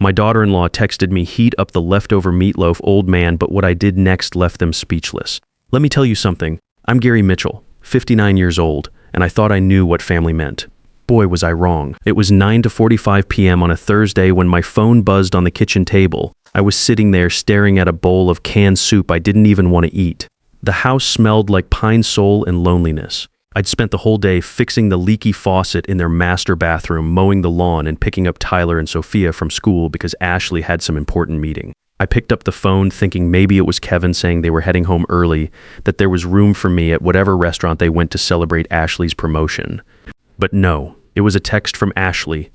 My daughter-in-law texted me, "Heat up the leftover meatloaf, old man," but what I did next left them speechless. Let me tell you something. I'm Gary Mitchell, 59 years old, and I thought I knew what family meant. Boy, was I wrong. It was 9:45 p.m. on a Thursday when my phone buzzed on the kitchen table. I was sitting there staring at a bowl of canned soup I didn't even want to eat. The house smelled like pine sol and loneliness. I'd spent the whole day fixing the leaky faucet in their master bathroom, mowing the lawn, and picking up Tyler and Sophia from school because Ashley had some important meeting. I picked up the phone thinking maybe it was Kevin saying they were heading home early, that there was room for me at whatever restaurant they went to celebrate Ashley's promotion. But no, it was a text from Ashley.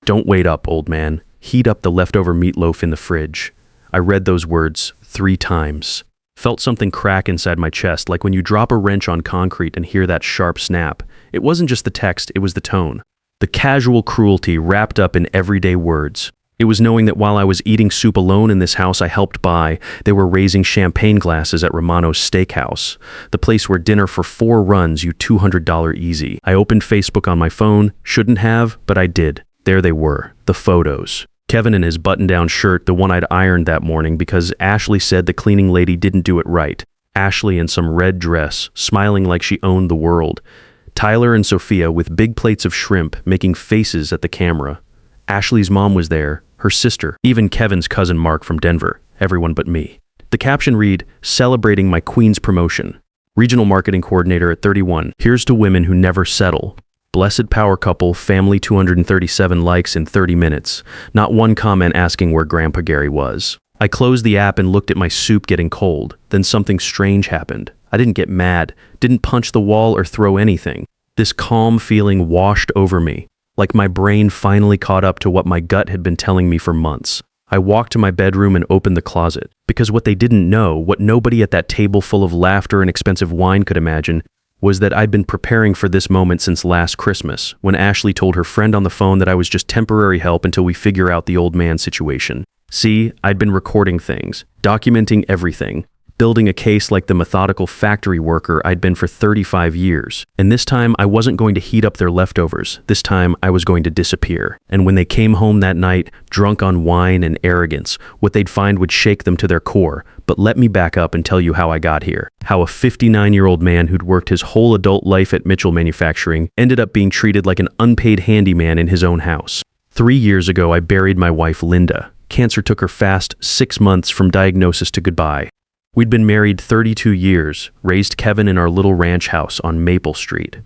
"Don't wait up, old man. Heat up the leftover meatloaf in the fridge." I read those words 3 times. Felt something crack inside my chest, like when you drop a wrench on concrete and hear that sharp snap. It wasn't just the text, it was the tone. The casual cruelty wrapped up in everyday words. It was knowing that while I was eating soup alone in this house I helped buy, they were raising champagne glasses at Romano's Steakhouse, the place where dinner for 4 runs you $200 easy. I opened Facebook on my phone, shouldn't have, but I did. There they were, the photos. Kevin in his button-down shirt, the one I'd ironed that morning because Ashley said the cleaning lady didn't do it right. Ashley in some red dress, smiling like she owned the world. Tyler and Sophia with big plates of shrimp, making faces at the camera. Ashley's mom was there, her sister, even Kevin's cousin Mark from Denver, everyone but me. The caption read, "Celebrating my queen's promotion. Regional marketing coordinator at 31. Here's to women who never settle. Blessed power couple, family 237 likes in 30 minutes. Not one comment asking where Grandpa Gary was." I closed the app and looked at my soup getting cold. Then something strange happened. I didn't get mad, didn't punch the wall or throw anything. This calm feeling washed over me, like my brain finally caught up to what my gut had been telling me for months. I walked to my bedroom and opened the closet, because what they didn't know, what nobody at that table full of laughter and expensive wine could imagine, was that I'd been preparing for this moment since last Christmas, when Ashley told her friend on the phone that I was just temporary help until we figure out the old man situation. See, I'd been recording things, documenting everything, building a case like the methodical factory worker I'd been for 35 years. And this time, I wasn't going to heat up their leftovers. This time, I was going to disappear. And when they came home that night, drunk on wine and arrogance, what they'd find would shake them to their core. But let me back up and tell you how I got here. How a 59-year-old man who'd worked his whole adult life at Mitchell Manufacturing ended up being treated like an unpaid handyman in his own house. 3 years ago, I buried my wife, Linda. Cancer took her fast 6 months from diagnosis to goodbye. We'd been married 32 years, raised Kevin in our little ranch house on Maple Street.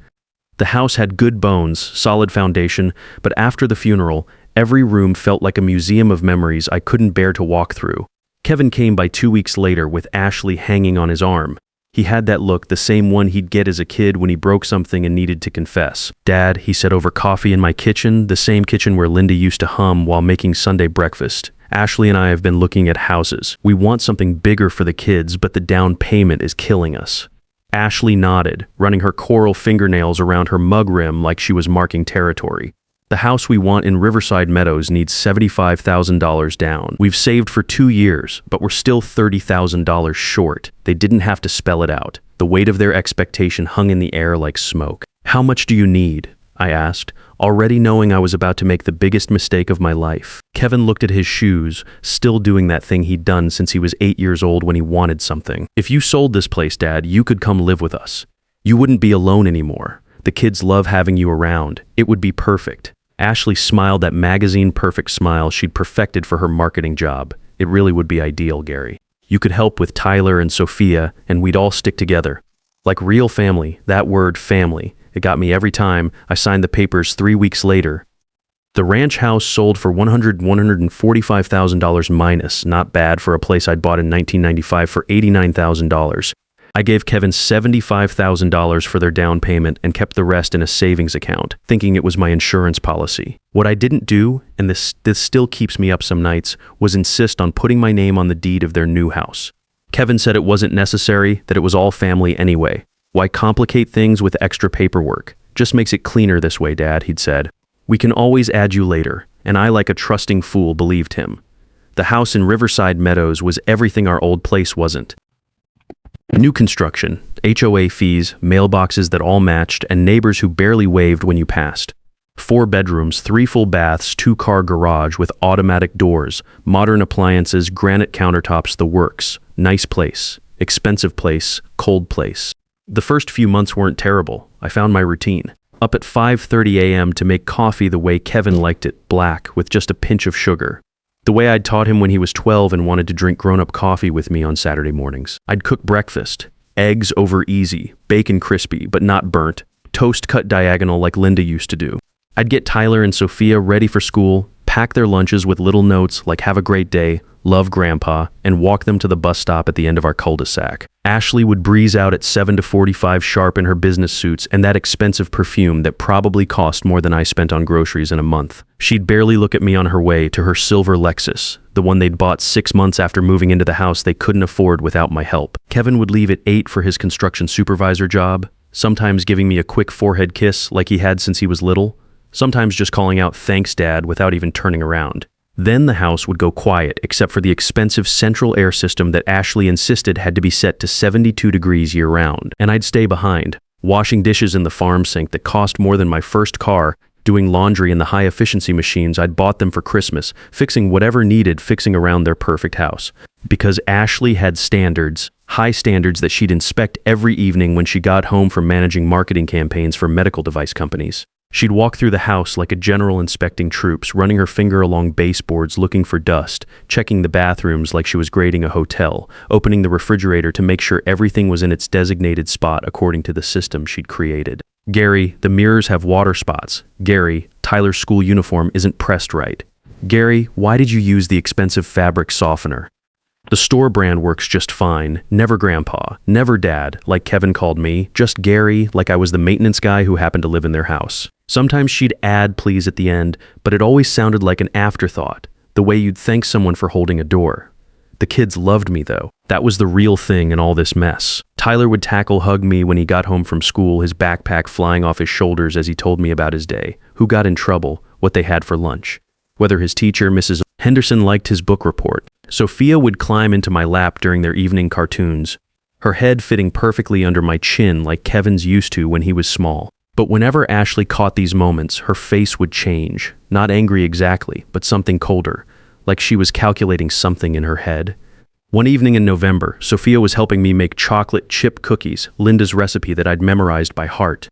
The house had good bones, solid foundation, but after the funeral, every room felt like a museum of memories I couldn't bear to walk through. Kevin came by 2 weeks later with Ashley hanging on his arm. He had that look, the same one he'd get as a kid when he broke something and needed to confess. "Dad," he said over coffee in my kitchen, the same kitchen where Linda used to hum while making Sunday breakfast. "Ashley and I have been looking at houses. We want something bigger for the kids, but the down payment is killing us." Ashley nodded, running her coral fingernails around her mug rim like she was marking territory. "The house we want in Riverside Meadows needs $75,000 down. We've saved for 2 years, but we're still $30,000 short." They didn't have to spell it out. The weight of their expectation hung in the air like smoke. "How much do you need?" I asked, already knowing I was about to make the biggest mistake of my life. Kevin looked at his shoes, still doing that thing he'd done since he was 8 years old when he wanted something. "If you sold this place, Dad, you could come live with us. You wouldn't be alone anymore. The kids love having you around. It would be perfect." Ashley smiled that magazine-perfect smile she'd perfected for her marketing job. "It really would be ideal, Gary. You could help with Tyler and Sophia, and we'd all stick together. Like real family, that word family. It got me every time. I signed the papers 3 weeks later. The ranch house sold for $145,000 minus, not bad for a place I'd bought in 1995 for $89,000. I gave Kevin $75,000 for their down payment and kept the rest in a savings account, thinking it was my insurance policy. What I didn't do, and this still keeps me up some nights, was insist on putting my name on the deed of their new house. Kevin said it wasn't necessary, that it was all family anyway. "Why complicate things with extra paperwork? Just makes it cleaner this way, Dad," he'd said. "We can always add you later," and I, like a trusting fool, believed him. The house in Riverside Meadows was everything our old place wasn't. New construction, HOA fees, mailboxes that all matched, and neighbors who barely waved when you passed. 4 bedrooms, 3 full baths, 2-car garage with automatic doors, modern appliances, granite countertops, the works. Nice place. Expensive place. Cold place. The first few months weren't terrible. I found my routine. Up at 5:30 a.m. to make coffee the way Kevin liked it, black, with just a pinch of sugar. The way I'd taught him when he was 12 and wanted to drink grown-up coffee with me on Saturday mornings. I'd cook breakfast. Eggs over easy, bacon crispy, but not burnt, toast cut diagonal like Linda used to do. I'd get Tyler and Sophia ready for school, pack their lunches with little notes like "Have a great day," "Love Grandpa," and walk them to the bus stop at the end of our cul-de-sac. Ashley would breeze out at 7:45 sharp in her business suits and that expensive perfume that probably cost more than I spent on groceries in a month. She'd barely look at me on her way to her silver Lexus, the one they'd bought 6 months after moving into the house they couldn't afford without my help. Kevin would leave at 8 for his construction supervisor job, sometimes giving me a quick forehead kiss like he had since he was little, sometimes just calling out "Thanks, Dad," without even turning around. Then the house would go quiet, except for the expensive central air system that Ashley insisted had to be set to 72 degrees year-round. And I'd stay behind, washing dishes in the farm sink that cost more than my first car, doing laundry in the high-efficiency machines I'd bought them for Christmas, fixing whatever needed fixing around their perfect house. Because Ashley had standards, high standards that she'd inspect every evening when she got home from managing marketing campaigns for medical device companies. She'd walk through the house like a general inspecting troops, running her finger along baseboards looking for dust, checking the bathrooms like she was grading a hotel, opening the refrigerator to make sure everything was in its designated spot according to the system she'd created. "Gary, the mirrors have water spots. Gary, Tyler's school uniform isn't pressed right. Gary, why did you use the expensive fabric softener? The store brand works just fine. Never Grandpa, never Dad, like Kevin called me, just Gary, like I was the maintenance guy who happened to live in their house." Sometimes she'd add "please" at the end, but it always sounded like an afterthought, the way you'd thank someone for holding a door. The kids loved me, though. That was the real thing in all this mess. Tyler would hug me when he got home from school, his backpack flying off his shoulders as he told me about his day, who got in trouble, what they had for lunch, whether his teacher, Mrs. Henderson, liked his book report. Sophia would climb into my lap during their evening cartoons, her head fitting perfectly under my chin like Kevin's used to when he was small. But whenever Ashley caught these moments, her face would change. Not angry exactly, but something colder, like she was calculating something in her head. One evening in November, Sophia was helping me make chocolate chip cookies, Linda's recipe that I'd memorized by heart.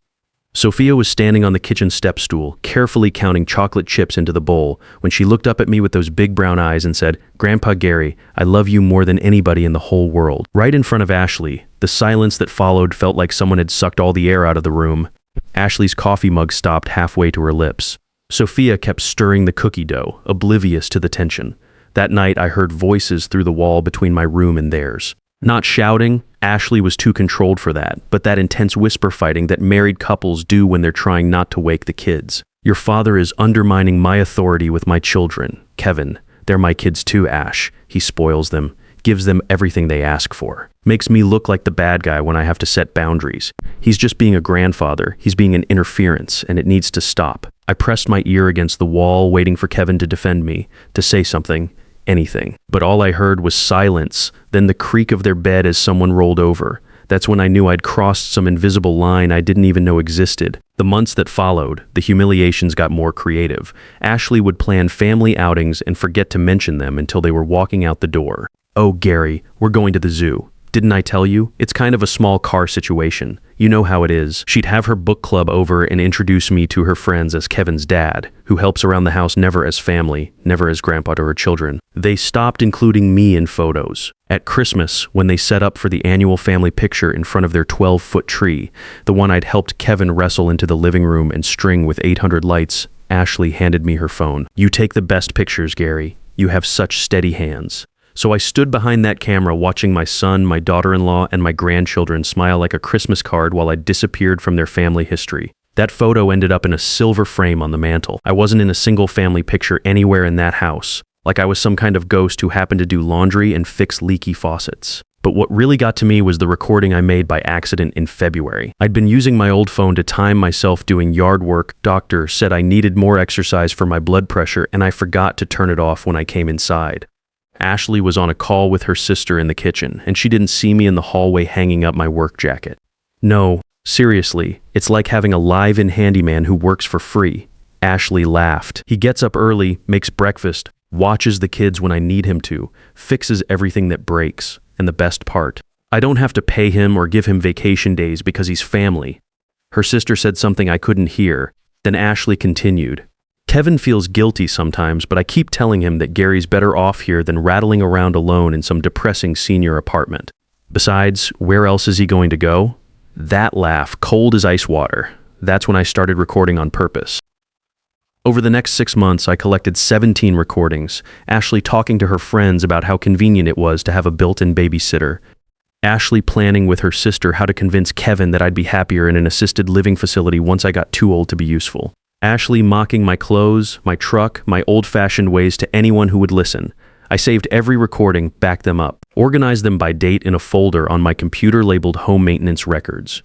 Sophia was standing on the kitchen step stool, carefully counting chocolate chips into the bowl, when she looked up at me with those big brown eyes and said, "Grandpa Gary, I love you more than anybody in the whole world." Right in front of Ashley, the silence that followed felt like someone had sucked all the air out of the room. Ashley's coffee mug stopped halfway to her lips. Sophia kept stirring the cookie dough, oblivious to the tension. That night, I heard voices through the wall between my room and theirs. Not shouting, Ashley was too controlled for that, but that intense whisper fighting that married couples do when they're trying not to wake the kids. "Your father is undermining my authority with my children. Kevin, they're my kids too, Ash. He spoils them, gives them everything they ask for. Makes me look like the bad guy when I have to set boundaries. He's just being a grandfather. He's being an interference, and it needs to stop." I pressed my ear against the wall, waiting for Kevin to defend me, to say something. Anything. But all I heard was silence, then the creak of their bed as someone rolled over. That's when I knew I'd crossed some invisible line I didn't even know existed. The months that followed, the humiliations got more creative. Ashley would plan family outings and forget to mention them until they were walking out the door. "Oh, Gary, we're going to the zoo. Didn't I tell you? It's kind of a small car situation. You know how it is." She'd have her book club over and introduce me to her friends as Kevin's dad, who helps around the house never as family, never as grandpa to her children. They stopped including me in photos. At Christmas, when they set up for the annual family picture in front of their 12-foot tree, the one I'd helped Kevin wrestle into the living room and string with 800 lights, Ashley handed me her phone. "You take the best pictures, Gary. You have such steady hands." So I stood behind that camera watching my son, my daughter-in-law, and my grandchildren smile like a Christmas card while I disappeared from their family history. That photo ended up in a silver frame on the mantle. I wasn't in a single family picture anywhere in that house, like I was some kind of ghost who happened to do laundry and fix leaky faucets. But what really got to me was the recording I made by accident in February. I'd been using my old phone to time myself doing yard work. Doctor said I needed more exercise for my blood pressure, and I forgot to turn it off when I came inside. Ashley was on a call with her sister in the kitchen, and she didn't see me in the hallway hanging up my work jacket. No, seriously, it's like having a live-in handyman who works for free. Ashley laughed. He gets up early, makes breakfast, watches the kids when I need him to, fixes everything that breaks. And the best part, I don't have to pay him or give him vacation days because he's family. Her sister said something I couldn't hear. Then Ashley continued. Kevin feels guilty sometimes, but I keep telling him that Gary's better off here than rattling around alone in some depressing senior apartment. Besides, where else is he going to go? That laugh, cold as ice water. That's when I started recording on purpose. Over the next 6 months, I collected 17 recordings, Ashley talking to her friends about how convenient it was to have a built-in babysitter, Ashley planning with her sister how to convince Kevin that I'd be happier in an assisted living facility once I got too old to be useful, Ashley mocking my clothes, my truck, my old-fashioned ways to anyone who would listen. I saved every recording, backed them up, organized them by date in a folder on my computer labeled home maintenance records.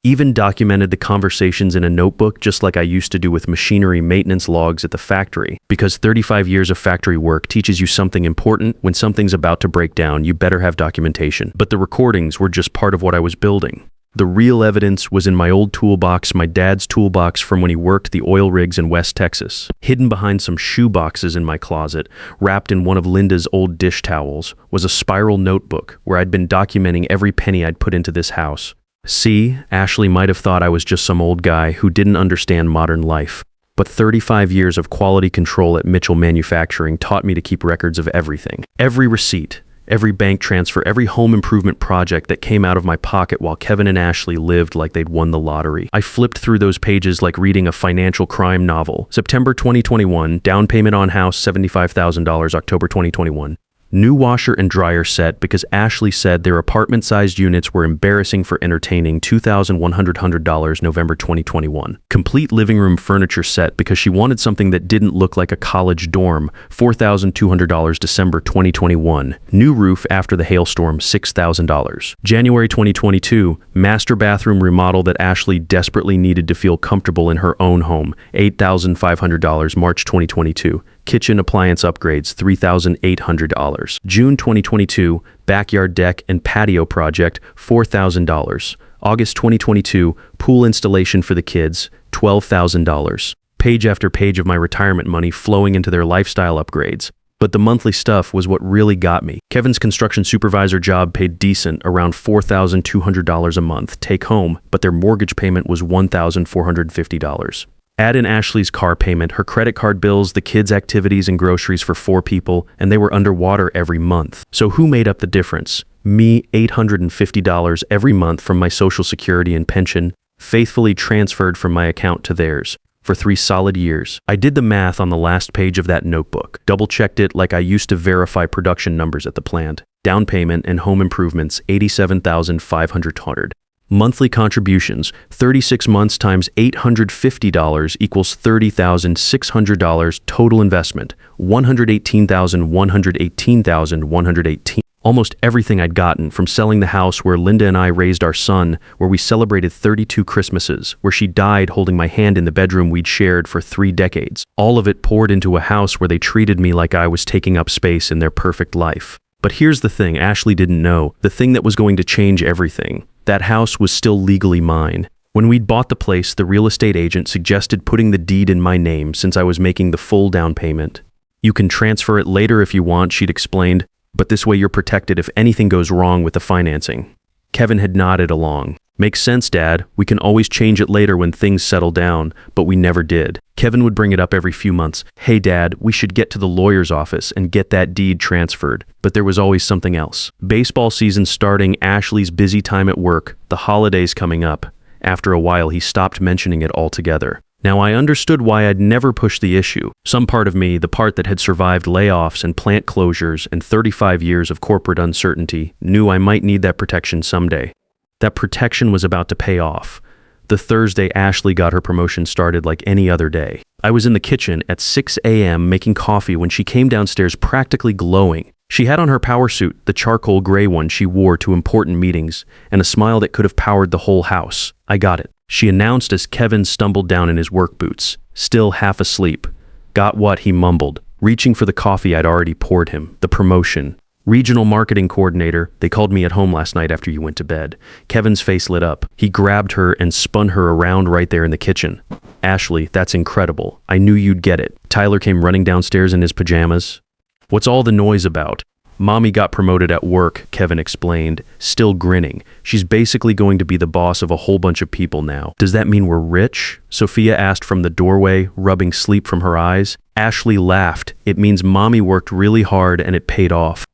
Even documented the conversations in a notebook just like I used to do with machinery maintenance logs at the factory, because 35 years of factory work teaches you something important. When something's about to break down, you better have documentation. But the recordings were just part of what I was building. The real evidence was in my old toolbox, my dad's toolbox from when he worked the oil rigs in West Texas. Hidden behind some shoe boxes in my closet, wrapped in one of Linda's old dish towels, was a spiral notebook where I'd been documenting every penny I'd put into this house. See, Ashley might have thought I was just some old guy who didn't understand modern life. But 35 years of quality control at Mitchell Manufacturing taught me to keep records of everything. Every receipt, every bank transfer, every home improvement project that came out of my pocket while Kevin and Ashley lived like they'd won the lottery. I flipped through those pages like reading a financial crime novel. September 2021, down payment on house $75,000, October 2021. New washer and dryer set because Ashley said their apartment-sized units were embarrassing for entertaining, $2,100, November 2021. Complete living room furniture set because she wanted something that didn't look like a college dorm, $4,200, December 2021. New roof after the hailstorm, $6,000. January 2022, master bathroom remodel that Ashley desperately needed to feel comfortable in her own home, $8,500, March 2022. Kitchen appliance upgrades, $3,800. June 2022, backyard deck and patio project, $4,000. August 2022, pool installation for the kids, $12,000. Page after page of my retirement money flowing into their lifestyle upgrades. But the monthly stuff was what really got me. Kevin's construction supervisor job paid decent, around $4,200 a month, take home, but their mortgage payment was $1,450. Add in Ashley's car payment, her credit card bills, the kids' activities and groceries for 4 people, and they were underwater every month. So who made up the difference? Me, $850 every month from my Social Security and pension, faithfully transferred from my account to theirs. For 3 solid years. I did the math on the last page of that notebook, double-checked it like I used to verify production numbers at the plant. Down payment and home improvements, $87,500. Monthly contributions, 36 months times $850 equals $30,600. Total investment, $118,118. Almost everything I'd gotten from selling the house where Linda and I raised our son, where we celebrated 32 Christmases, where she died holding my hand in the bedroom we'd shared for 3 decades. All of it poured into a house where they treated me like I was taking up space in their perfect life. But here's the thing Ashley didn't know, the thing that was going to change everything. That house was still legally mine. When we'd bought the place, the real estate agent suggested putting the deed in my name since I was making the full down payment. You can transfer it later if you want, she'd explained, but this way you're protected if anything goes wrong with the financing. Kevin had nodded along. Makes sense, Dad. We can always change it later when things settle down, but we never did. Kevin would bring it up every few months. Hey, Dad, we should get to the lawyer's office and get that deed transferred. But there was always something else. Baseball season starting, Ashley's busy time at work, the holidays coming up. After a while, he stopped mentioning it altogether. Now, I understood why I'd never pushed the issue. Some part of me, the part that had survived layoffs and plant closures and 35 years of corporate uncertainty, knew I might need that protection someday. That protection was about to pay off. The Thursday Ashley got her promotion started like any other day. I was in the kitchen at 6 a.m. making coffee when she came downstairs practically glowing. She had on her power suit, the charcoal gray one she wore to important meetings, and a smile that could have powered the whole house. I got it. She announced as Kevin stumbled down in his work boots, still half asleep. Got what, he mumbled, reaching for the coffee I'd already poured him, the promotion. Regional marketing coordinator, they called me at home last night after you went to bed. Kevin's face lit up. He grabbed her and spun her around right there in the kitchen. Ashley, that's incredible. I knew you'd get it. Tyler came running downstairs in his pajamas. What's all the noise about? Mommy got promoted at work, Kevin explained, still grinning. She's basically going to be the boss of a whole bunch of people now. Does that mean we're rich? Sophia asked from the doorway, rubbing sleep from her eyes. Ashley laughed. It means Mommy worked really hard and it paid off.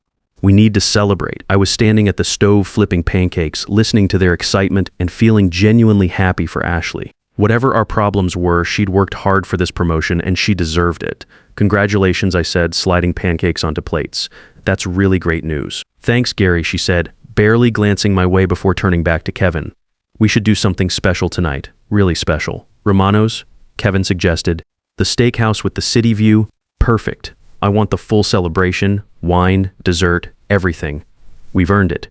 We need to celebrate. I was standing at the stove flipping pancakes, listening to their excitement and feeling genuinely happy for Ashley. Whatever our problems were, she'd worked hard for this promotion and she deserved it. Congratulations, I said, sliding pancakes onto plates. That's really great news. Thanks, Gary, she said, barely glancing my way before turning back to Kevin. We should do something special tonight. Really special. Romano's? Kevin suggested. The steakhouse with the city view? Perfect. I want the full celebration, wine, dessert, everything. We've earned it.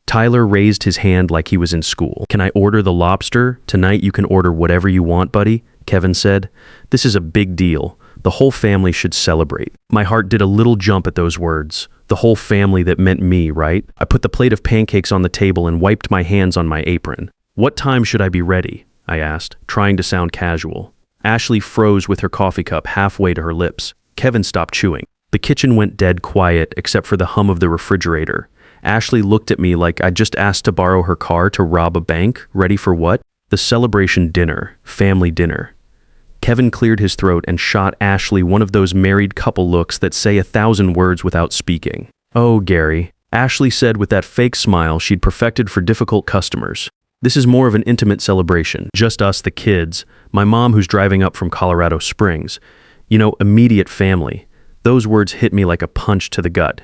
Tyler raised his hand like he was in school. Can I order the lobster? Tonight you can order whatever you want, buddy, Kevin said. This is a big deal. The whole family should celebrate. My heart did a little jump at those words. The whole family that meant me, right? I put the plate of pancakes on the table and wiped my hands on my apron. What time should I be ready? I asked, trying to sound casual. Ashley froze with her coffee cup halfway to her lips. Kevin stopped chewing. The kitchen went dead quiet except for the hum of the refrigerator. Ashley looked at me like I'd just asked to borrow her car to rob a bank. Ready for what? The celebration dinner. Family dinner. Kevin cleared his throat and shot Ashley one of those married couple looks that say 1,000 words without speaking. Oh, Gary, Ashley said with that fake smile she'd perfected for difficult customers. This is more of an intimate celebration. Just us, the kids. My mom who's driving up from Colorado Springs. You know, immediate family. Those words hit me like a punch to the gut.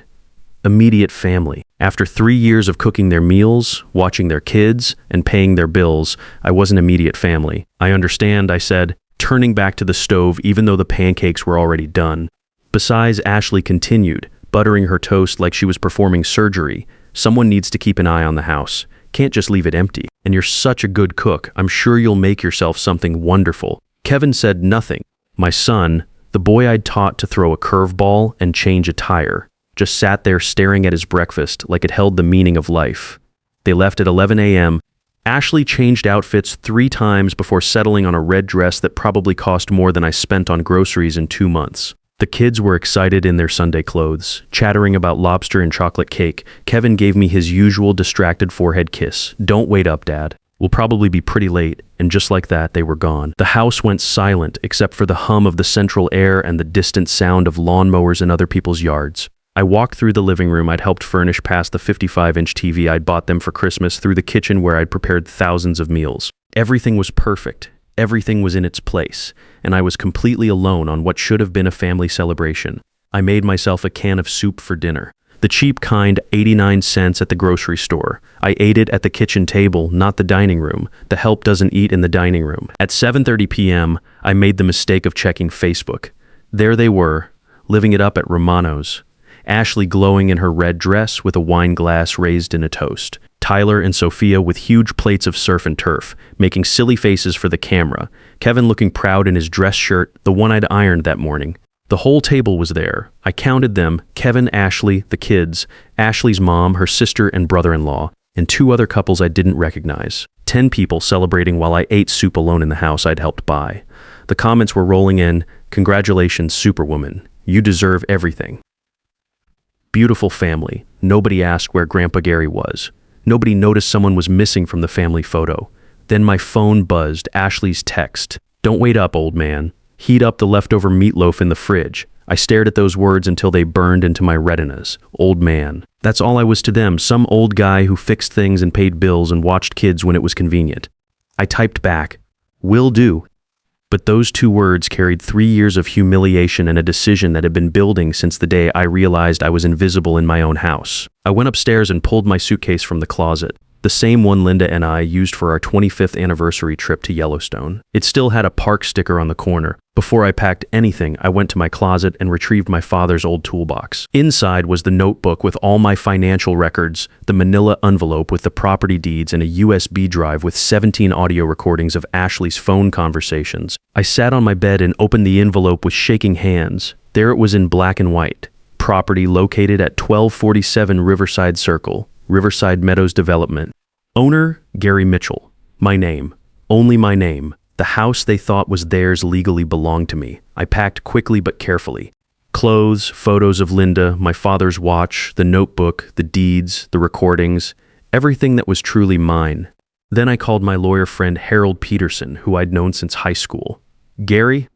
Immediate family. After 3 years of cooking their meals, watching their kids, and paying their bills, I wasn't immediate family. I understand, I said, turning back to the stove even though the pancakes were already done. Besides, Ashley continued, buttering her toast like she was performing surgery. Someone needs to keep an eye on the house. Can't just leave it empty. And you're such a good cook. I'm sure you'll make yourself something wonderful. Kevin said nothing. My son, the boy I'd taught to throw a curveball and change a tire, just sat there staring at his breakfast like it held the meaning of life. They left at 11 a.m. Ashley changed outfits 3 times before settling on a red dress that probably cost more than I spent on groceries in 2 months. The kids were excited in their Sunday clothes, chattering about lobster and chocolate cake. Kevin gave me his usual distracted forehead kiss. Don't wait up, Dad. We'll probably be pretty late. And just like that, they were gone. The house went silent except for the hum of the central air and the distant sound of lawnmowers in other people's yards. I walked through the living room I'd helped furnish past the 55-inch TV I'd bought them for Christmas through the kitchen where I'd prepared thousands of meals. Everything was perfect. Everything was in its place, and I was completely alone on what should have been a family celebration. I made myself a can of soup for dinner. The cheap kind, 89 cents at the grocery store. I ate it at the kitchen table, not the dining room. The help doesn't eat in the dining room. At 7:30 p.m., I made the mistake of checking Facebook. There they were, living it up at Romano's. Ashley glowing in her red dress with a wine glass raised in a toast. Tyler and Sophia with huge plates of surf and turf, making silly faces for the camera. Kevin looking proud in his dress shirt, the one I'd ironed that morning. The whole table was there. I counted them, Kevin, Ashley, the kids, Ashley's mom, her sister and brother-in-law, and 2 other couples I didn't recognize. 10 people celebrating while I ate soup alone in the house I'd helped buy. The comments were rolling in. Congratulations, Superwoman. You deserve everything. Beautiful family. Nobody asked where Grandpa Gary was. Nobody noticed someone was missing from the family photo. Then my phone buzzed, Ashley's text. Don't wait up, old man. Heat up the leftover meatloaf in the fridge. I stared at those words until they burned into my retinas. Old man. That's all I was to them, some old guy who fixed things and paid bills and watched kids when it was convenient. I typed back, will do. But those 2 words carried 3 years of humiliation and a decision that had been building since the day I realized I was invisible in my own house. I went upstairs and pulled my suitcase from the closet, the same one Linda and I used for our 25th anniversary trip to Yellowstone. It still had a park sticker on the corner. Before I packed anything, I went to my closet and retrieved my father's old toolbox. Inside was the notebook with all my financial records, the manila envelope with the property deeds, and a USB drive with 17 audio recordings of Ashley's phone conversations. I sat on my bed and opened the envelope with shaking hands. There it was in black and white. Property located at 1247 Riverside Circle, Riverside Meadows Development. Owner, Gary Mitchell. My name. Only my name. The house they thought was theirs legally belonged to me. I packed quickly but carefully. Clothes, photos of Linda, my father's watch, the notebook, the deeds, the recordings, everything that was truly mine. Then I called my lawyer friend Harold Peterson, who I'd known since high school. Gary,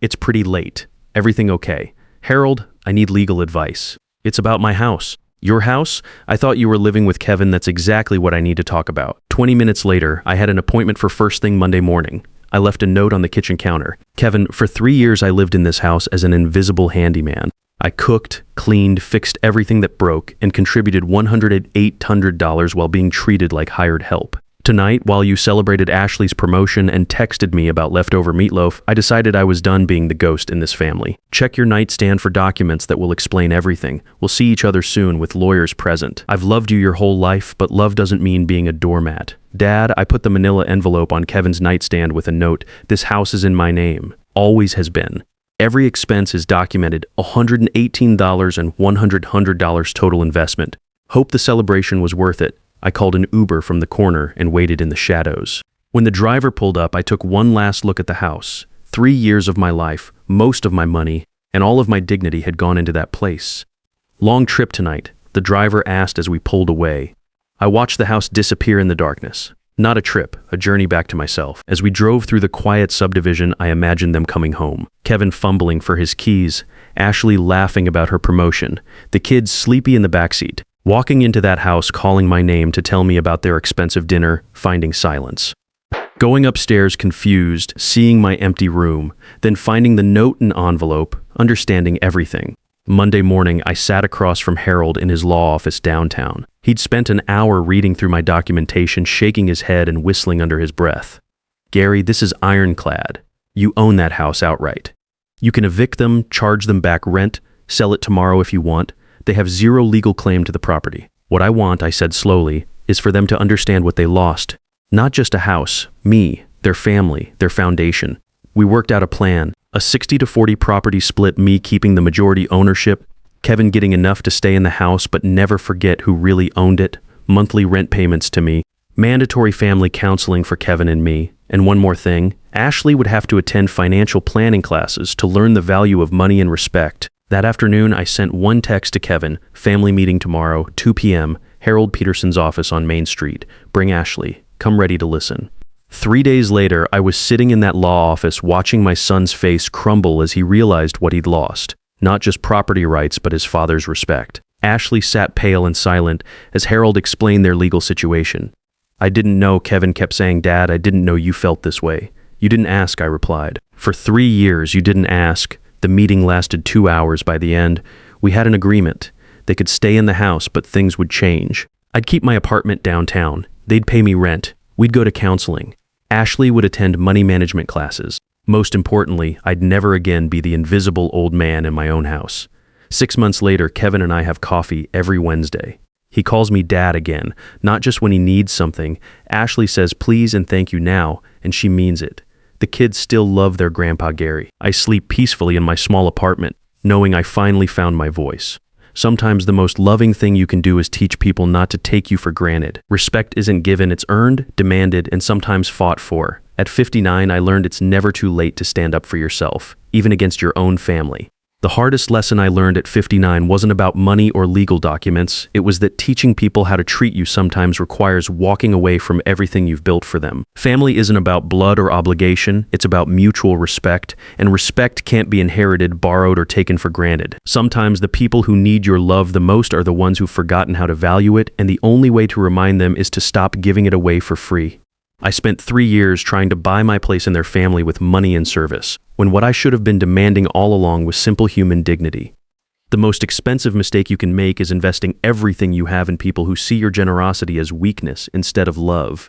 it's pretty late. Everything okay? Harold, I need legal advice. It's about my house. Your house? I thought you were living with Kevin. That's exactly what I need to talk about. 20 minutes later, I had an appointment for first thing Monday morning. I left a note on the kitchen counter. Kevin, for 3 years I lived in this house as an invisible handyman. I cooked, cleaned, fixed everything that broke, and contributed $108 while being treated like hired help. Tonight, while you celebrated Ashley's promotion and texted me about leftover meatloaf, I decided I was done being the ghost in this family. Check your nightstand for documents that will explain everything. We'll see each other soon with lawyers present. I've loved you your whole life, but love doesn't mean being a doormat. Dad, I put the manila envelope on Kevin's nightstand with a note. This house is in my name. Always has been. Every expense is documented. $118 and $100 total investment. Hope the celebration was worth it. I called an Uber from the corner and waited in the shadows. When the driver pulled up, I took one last look at the house. 3 years of my life, most of my money, and all of my dignity had gone into that place. Long trip tonight, the driver asked as we pulled away. I watched the house disappear in the darkness. Not a trip, a journey back to myself. As we drove through the quiet subdivision, I imagined them coming home. Kevin fumbling for his keys, Ashley laughing about her promotion, the kids sleepy in the backseat. Walking into that house, calling my name to tell me about their expensive dinner, finding silence. Going upstairs confused, seeing my empty room, then finding the note and envelope, understanding everything. Monday morning, I sat across from Harold in his law office downtown. He'd spent an hour reading through my documentation, shaking his head and whistling under his breath. Gary, this is ironclad. You own that house outright. You can evict them, charge them back rent, sell it tomorrow if you want. They have zero legal claim to the property. What I want, I said slowly, is for them to understand what they lost. Not just a house, me, their family, their foundation. We worked out a plan, a 60-40 property split, me keeping the majority ownership, Kevin getting enough to stay in the house but never forget who really owned it, monthly rent payments to me, mandatory family counseling for Kevin and me, and one more thing, Ashley would have to attend financial planning classes to learn the value of money and respect. That afternoon, I sent one text to Kevin, family meeting tomorrow, 2 p.m., Harold Peterson's office on Main Street. Bring Ashley. Come ready to listen. 3 days later, I was sitting in that law office watching my son's face crumble as he realized what he'd lost. Not just property rights, but his father's respect. Ashley sat pale and silent as Harold explained their legal situation. I didn't know, Kevin kept saying, Dad, I didn't know you felt this way. You didn't ask, I replied. For 3 years, you didn't ask. The meeting lasted 2 hours. By the end, we had an agreement. They could stay in the house, but things would change. I'd keep my apartment downtown. They'd pay me rent. We'd go to counseling. Ashley would attend money management classes. Most importantly, I'd never again be the invisible old man in my own house. 6 months later, Kevin and I have coffee every Wednesday. He calls me Dad again, not just when he needs something. Ashley says please and thank you now, and she means it. The kids still love their grandpa Gary. I sleep peacefully in my small apartment, knowing I finally found my voice. Sometimes the most loving thing you can do is teach people not to take you for granted. Respect isn't given, it's earned, demanded, and sometimes fought for. At 59, I learned it's never too late to stand up for yourself, even against your own family. The hardest lesson I learned at 59 wasn't about money or legal documents. It was that teaching people how to treat you sometimes requires walking away from everything you've built for them. Family isn't about blood or obligation. It's about mutual respect, and respect can't be inherited, borrowed, or taken for granted. Sometimes the people who need your love the most are the ones who've forgotten how to value it, and the only way to remind them is to stop giving it away for free. I spent 3 years trying to buy my place in their family with money and service, when what I should have been demanding all along was simple human dignity. The most expensive mistake you can make is investing everything you have in people who see your generosity as weakness instead of love.